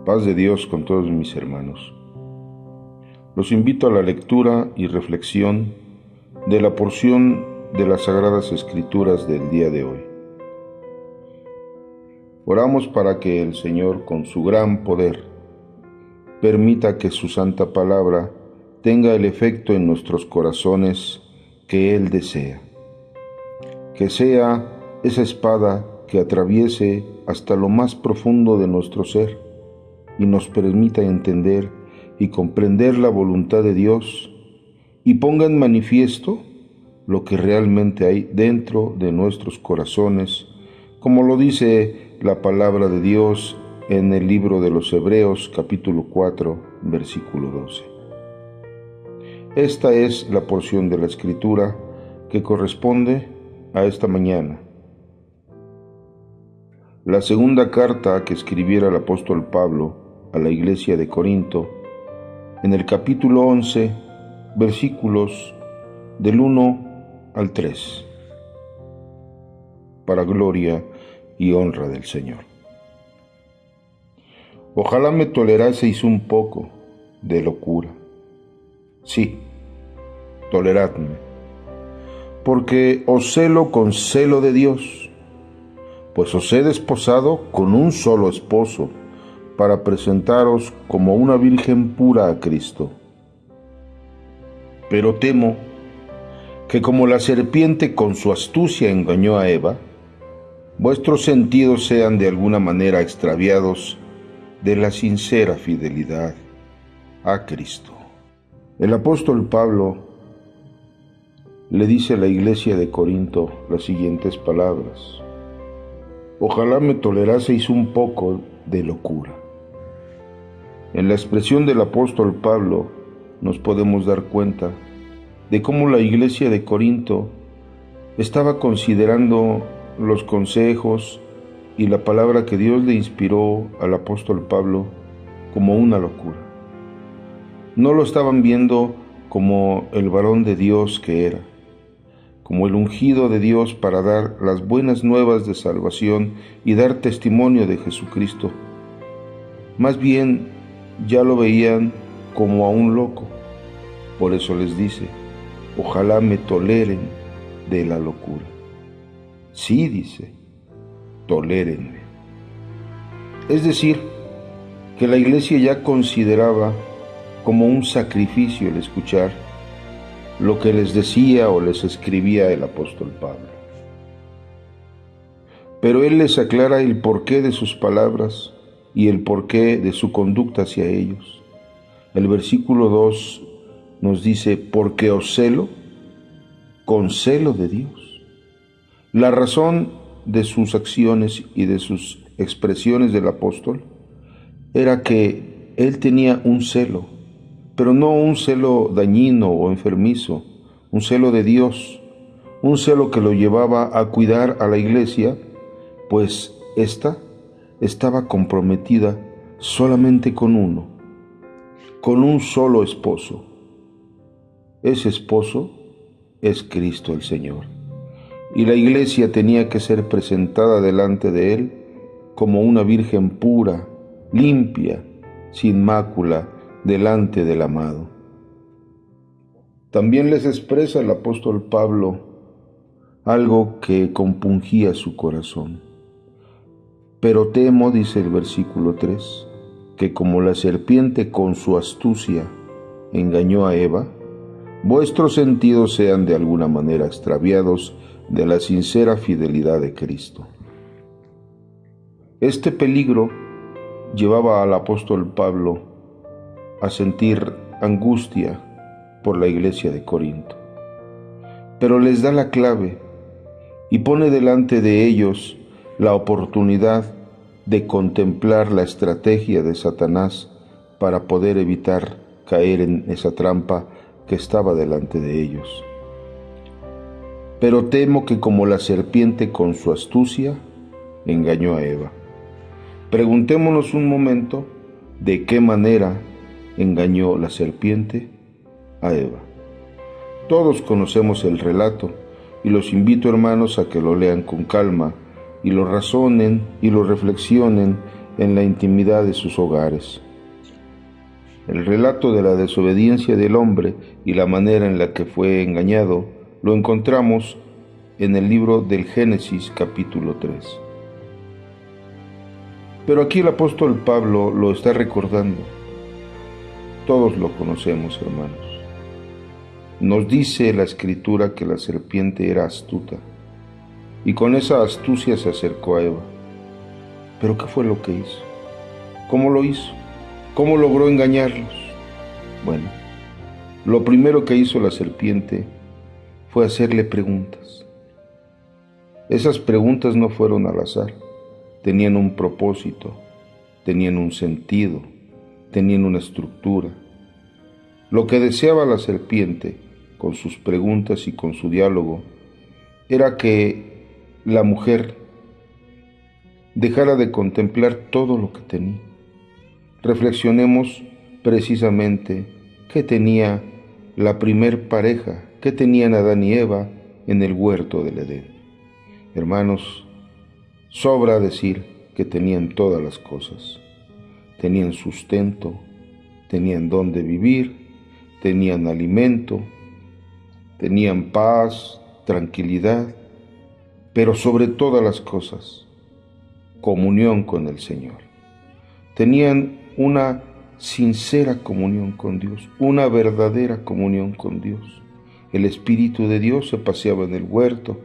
Paz de Dios con todos mis hermanos. Los invito a la lectura y reflexión de la porción de las Sagradas Escrituras del día de hoy. Oramos para que el Señor, con su gran poder, permita que su santa palabra tenga el efecto en nuestros corazones que Él desea. Que sea esa espada que atraviese hasta lo más profundo de nuestro ser y nos permita entender y comprender la voluntad de Dios y ponga en manifiesto lo que realmente hay dentro de nuestros corazones, como lo dice la palabra de Dios en el libro de los Hebreos, capítulo 4, versículo 12. Esta es la porción de la Escritura que corresponde a esta mañana. La segunda carta que escribiera el apóstol Pablo a la iglesia de Corinto, en el capítulo 11, versículos del 1 al 3, para gloria y honra del Señor. Ojalá me toleraseis un poco de locura. Sí, toleradme, porque os celo con celo de Dios, pues os he desposado con un solo esposo, para presentaros como una virgen pura a Cristo. Pero temo que como la serpiente con su astucia engañó a Eva, vuestros sentidos sean de alguna manera extraviados de la sincera fidelidad a Cristo. El apóstol Pablo le dice a la iglesia de Corinto las siguientes palabras: ojalá me toleraseis un poco de locura. En la expresión del apóstol Pablo nos podemos dar cuenta de cómo la iglesia de Corinto estaba considerando los consejos y la palabra que Dios le inspiró al apóstol Pablo como una locura. No lo estaban viendo como el varón de Dios que era, como el ungido de Dios para dar las buenas nuevas de salvación y dar testimonio de Jesucristo. Más bien, ya lo veían como a un loco. Por eso les dice: ojalá me toleren de la locura. Sí, dice, tolérenme. Es decir, que la iglesia ya consideraba como un sacrificio el escuchar lo que les decía o les escribía el apóstol Pablo. Pero él les aclara el porqué de sus palabras y el porqué de su conducta hacia ellos. El versículo 2 nos dice: porque os celo con celo de Dios. La razón de sus acciones y de sus expresiones del apóstol era que él tenía un celo, pero no un celo dañino o enfermizo, un celo de Dios, un celo que lo llevaba a cuidar a la iglesia, pues ésta estaba comprometida solamente con uno, con un solo esposo. Ese esposo es Cristo el Señor. Y la iglesia tenía que ser presentada delante de Él como una virgen pura, limpia, sin mácula, delante del amado. También les expresa el apóstol Pablo algo que compungía su corazón. Pero temo, dice el versículo 3, que como la serpiente con su astucia engañó a Eva, vuestros sentidos sean de alguna manera extraviados de la sincera fidelidad de Cristo. Este peligro llevaba al apóstol Pablo a sentir angustia por la iglesia de Corinto. Pero les da la clave y pone delante de ellos la oportunidad de contemplar la estrategia de Satanás para poder evitar caer en esa trampa que estaba delante de ellos. Pero temo que como la serpiente con su astucia engañó a Eva. Preguntémonos un momento de qué manera engañó la serpiente a Eva. Todos conocemos el relato y los invito, hermanos, a que lo lean con calma y lo razonen y lo reflexionen en la intimidad de sus hogares. El relato de la desobediencia del hombre y la manera en la que fue engañado lo encontramos en el libro del Génesis capítulo 3. Pero aquí el apóstol Pablo lo está recordando. Todos lo conocemos, hermanos. Nos dice la Escritura que la serpiente era astuta y con esa astucia se acercó a Eva. ¿Pero qué fue lo que hizo? ¿Cómo lo hizo? ¿Cómo logró engañarlos? Bueno, lo primero que hizo la serpiente fue hacerle preguntas. Esas preguntas no fueron al azar, tenían un propósito, tenían un sentido, tenían una estructura. Lo que deseaba la serpiente con sus preguntas y con su diálogo era que la mujer dejara de contemplar todo lo que tenía. Reflexionemos precisamente qué tenía la primer pareja, qué tenían Adán y Eva en el huerto del Edén. Hermanos, sobra decir que tenían todas las cosas. Tenían sustento, tenían dónde vivir, tenían alimento, tenían paz, tranquilidad, pero sobre todas las cosas, comunión con el Señor. Tenían una sincera comunión con Dios, una verdadera comunión con Dios. El Espíritu de Dios se paseaba en el huerto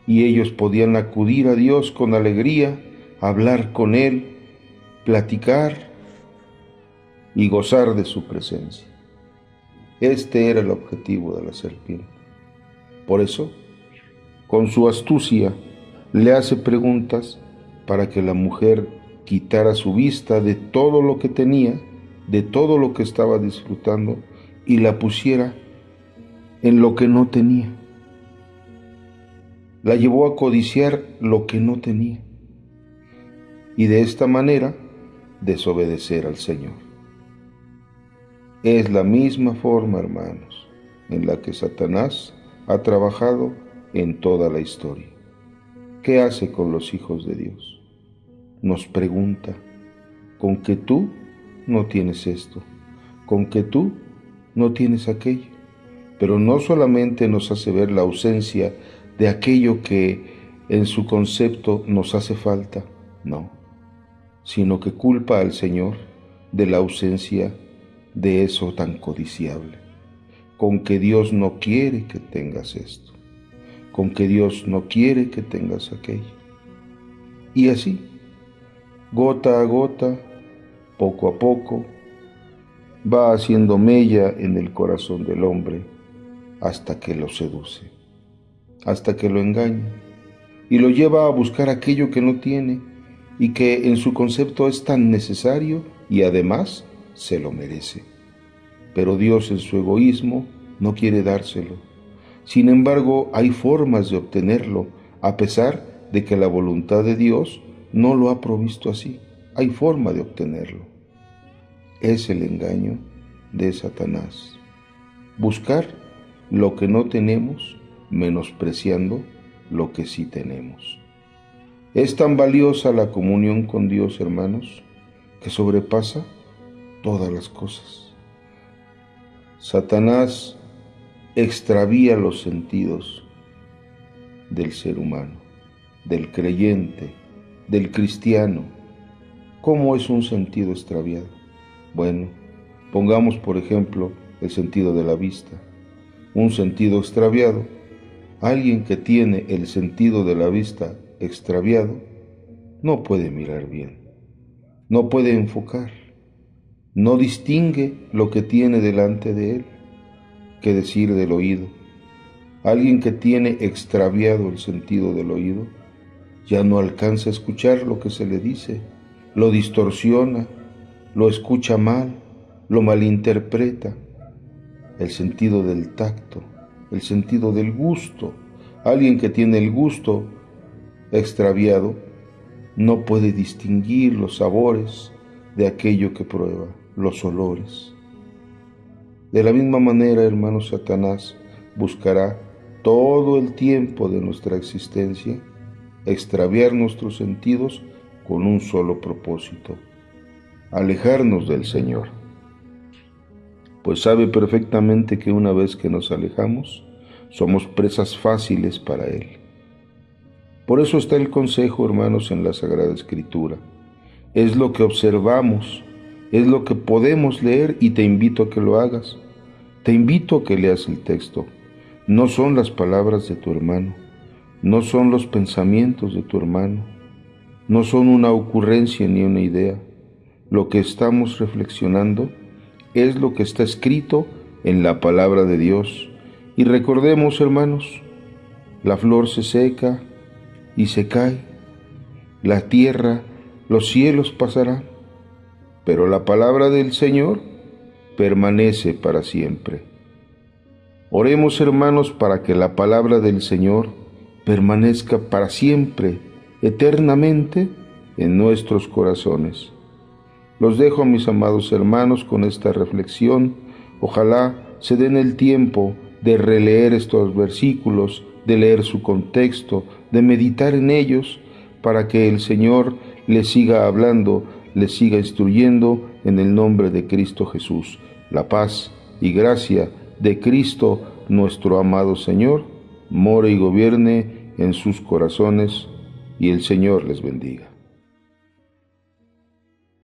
y ellos podían acudir a Dios con alegría, hablar con Él, platicar y gozar de su presencia. Este era el objetivo de la serpiente. Por eso, con su astucia, le hace preguntas para que la mujer quitara su vista de todo lo que tenía, de todo lo que estaba disfrutando, y la pusiera en lo que no tenía. La llevó a codiciar lo que no tenía, y de esta manera desobedecer al Señor. Es la misma forma, hermanos, en la que Satanás ha trabajado en toda la historia. ¿Qué hace con los hijos de Dios? Nos pregunta, ¿con que tú no tienes esto? ¿Con que tú no tienes aquello? Pero no solamente nos hace ver la ausencia de aquello que en su concepto nos hace falta, no, sino que culpa al Señor de la ausencia de eso tan codiciable. Con que Dios no quiere que tengas esto, con que Dios no quiere que tengas aquello. Y así, gota a gota, poco a poco, va haciendo mella en el corazón del hombre hasta que lo seduce, hasta que lo engaña y lo lleva a buscar aquello que no tiene y que en su concepto es tan necesario y además se lo merece. Pero Dios en su egoísmo no quiere dárselo. Sin embargo, hay formas de obtenerlo, a pesar de que la voluntad de Dios no lo ha provisto así. Hay forma de obtenerlo. Es el engaño de Satanás. Buscar lo que no tenemos, menospreciando lo que sí tenemos. Es tan valiosa la comunión con Dios, hermanos, que sobrepasa todas las cosas. Satanás extravía los sentidos del ser humano, del creyente, del cristiano. ¿Cómo es un sentido extraviado? Bueno, pongamos por ejemplo el sentido de la vista. Un sentido extraviado, alguien que tiene el sentido de la vista extraviado, no puede mirar bien, no puede enfocar, no distingue lo que tiene delante de él. ¿Qué decir del oído? Alguien que tiene extraviado el sentido del oído, ya no alcanza a escuchar lo que se le dice, lo distorsiona, lo escucha mal, lo malinterpreta. El sentido del tacto, el sentido del gusto. Alguien que tiene el gusto extraviado no puede distinguir los sabores de aquello que prueba, los olores. De la misma manera, hermano, Satanás buscará todo el tiempo de nuestra existencia extraviar nuestros sentidos con un solo propósito: alejarnos del Señor. Pues sabe perfectamente que una vez que nos alejamos, somos presas fáciles para Él. Por eso está el consejo, hermanos, en la Sagrada Escritura. Es lo que observamos, es lo que podemos leer, y te invito a que lo hagas. Te invito a que leas el texto. No son las palabras de tu hermano, no son los pensamientos de tu hermano, no son una ocurrencia ni una idea. Lo que estamos reflexionando es lo que está escrito en la palabra de Dios. Y recordemos, hermanos, la flor se seca y se cae, la tierra, los cielos pasarán, pero la palabra del Señor permanece para siempre. Oremos, hermanos, para que la palabra del Señor permanezca para siempre, eternamente, en nuestros corazones. Los dejo, mis amados hermanos, con esta reflexión. Ojalá se den el tiempo de releer estos versículos, de leer su contexto, de meditar en ellos, para que el Señor les siga hablando, les siga instruyendo, en el nombre de Cristo Jesús. La paz y gracia de Cristo, nuestro amado Señor, more y gobierne en sus corazones, y el Señor les bendiga.